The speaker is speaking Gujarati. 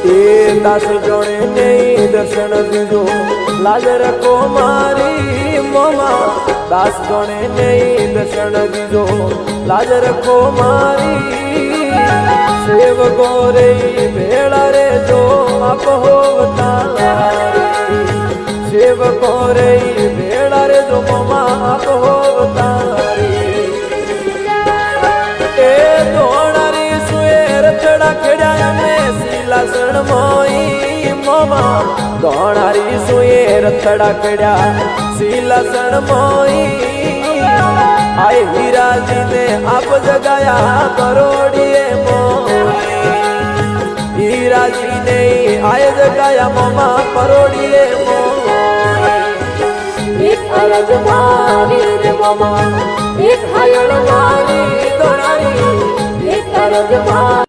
એ દાસ જોડે નહીં દર્શન દીજો લાજ રખો મારી મોમા દાસ જોડે નહીં દર્શન દીજો લાજ રખો મારી સેવ ગોરે ભેળા રે જો આપ હોવતા સેવ ગોરે ભેળા રે જો મોમા આપ હોવતા એ દોણારી સુએ રચડા ખેડ્યા અમે શીલાસણ મોઈ મોમા દોણારી સુએ રચડા ખેડ્યા શીલાસણ મોઈ આય હીરાજી ને આપ જગાયા કરોડીએ મોઈ હીરાજી ને આય જગાયા મોમા કરોડીએ મોઈ એક અરજ મારી રે મોમા એક હાયણ મારી દોણારી એક અરજ મારી